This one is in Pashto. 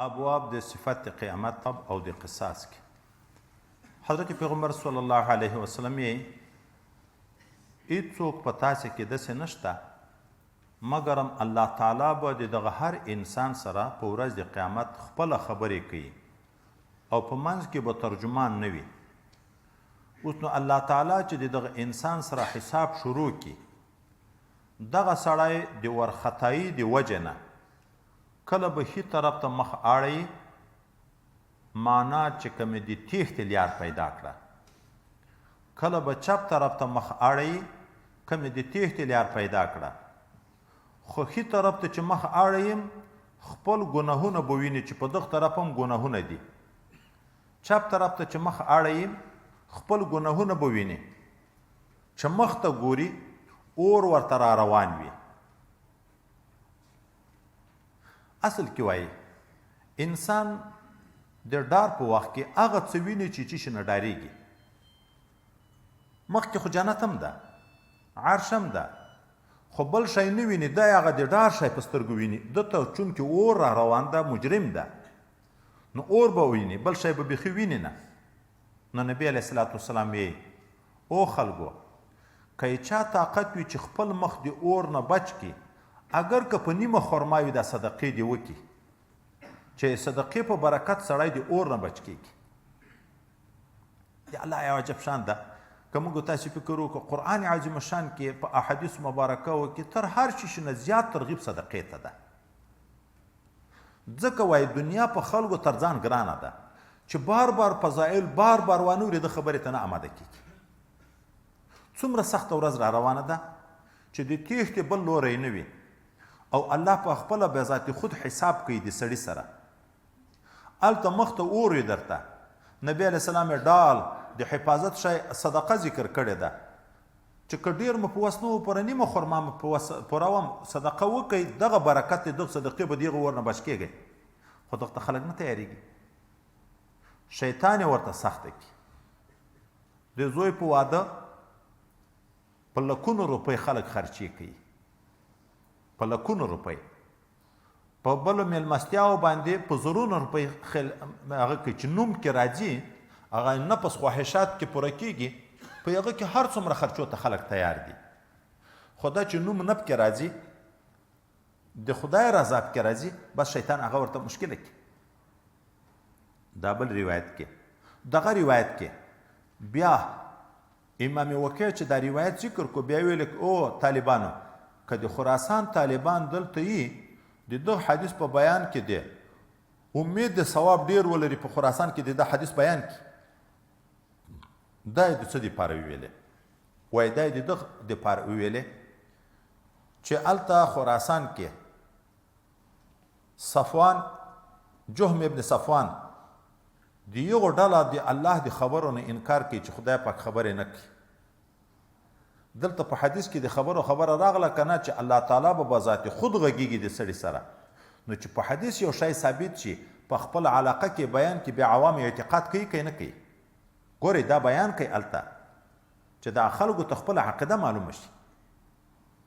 ابواب د صفت قیامت او د قصاص کې حضرت پیغمبر صلی الله علیه وسلم یې هیڅوک په تاسې کې داسې نشته مګرم الله تعالی به د دغه هر انسان سره په ورځ د قیامت خپله خبرې کوي او په منځ کې به ترجمان نه وي. اوس نو الله تعالی چې د دغه انسان سره حساب شروع کړي دغه سړی د ورختایي د وجې نه کله به ښي طرف ته مخ اړوي معنا چې کومې د تیښتې لار پیدا کړه، کله به چپ طرف ته مخ اړوي کومې د تیښتې لار پیدا کړه. خو ښي طرف ته چې مخ اړویم خپل ګناهونه به ویني چې په دغه طرف هم ګناهونه دي، چپ طرف ته چې مخ اړویم خپل ګناهونه به ویني چې مخ ته ګوري اور ورته را روان وي. اصل کې وایي انسان د ډار په وخت کې هغه څه ویني چې چی نه ډارېږي. مخکې خو جنت هم ده، عرش هم ده، خو بل شی نه ویني، دی هغه د ډار شی په سترګو ویني. ده ته چونکې اور را روان ده مجرم ده نو اور به ویني، بل شی به بیخي ویني نه. نو نبي علیه الصلاة وسلام یې او خلکو که یې چا طاقت وي چې خپل مخ د اور نه بچ کړي اگر که په نیمه خرما وي دا صدقې دې وکړي چې صدقې په برکت سړی د اور نه بچ کېږي. د الله یو عجب شان ده که موږ تاسې فکر وکړو قرآن عظیم شان کې په احادیثو مبارکو کې تر هر شي نه زیات ترغیب صدقې ته ده. ځکه وایي دنیا په خلکو تر ځان ګرانه ده چې بار بار فضایل بار بار وانه ورې د خبرې ته نه آماده کېږي. څومره سخته ورځ را روانه ده چې د تیښتې بل لوری نه وي او الله په خپله به ذات خود حساب کوي د سړي سره. هلته مخته اور وي درته نبي علیه السلام یې ډال د حفاظت شی صدقه ذکر کړې ده چې که ډېر مو په وس نه و پوره نیمه خرما مو په وس پوره وم صدقه وکئ دغه برکت دی دغه صدقې به دغه اور نه بچ کېږئ. خو دغه ته خلک نه تیارېږي، شیطان یې ورته سخته کړي. د زوی په واده په لکونو روپۍ خلک خرچې کوي، په لکونو روپۍ، په بلو میلمستیاو باندې په زرونو روپۍ هغه کوي چې نوم کې راځي هغه نفس خواهشات کې پوره کېږي، په هغه کې هر څومره خرچو ته خلک تیار دي. خو دا چې نوم نب کې راځي د خدای رضا کې راځي بس شیطان هغه ورته مشکله کړي. دا بل روایت کې دغه روایت کې بیا امام وکیع چې دا روایت ذکر کو بیا ویل او طالبانو که د خراسان طالبان دلته یي د دغه حدیث په بیان کې دی امید د ثواب ډیر ولري په خراسان کې د دغه حدیث بیان کې دا یې د څه دپاره وویلې وایي دا یې د دغه دپاره وویلې چې هلته خراسان کې صفوان جهم ابن صفوان د یغو ډله د الله د خبرو نه انکار کوي چې خدای پاک خبرې نه کوي. دلته په حدیث کې د خبرو خبره راغله که نه چې الله تعالی به بذات خود غږیږي د سړي سره. نو چې په حدیث یو شی ثابت شي په خپل علاقه کې بیان کې بیا عوام اعتقاد کوي که نه کوي. ګورئ دا بیان کوي هلته چې دا خلکو ته خپله عقیده معلومه شي.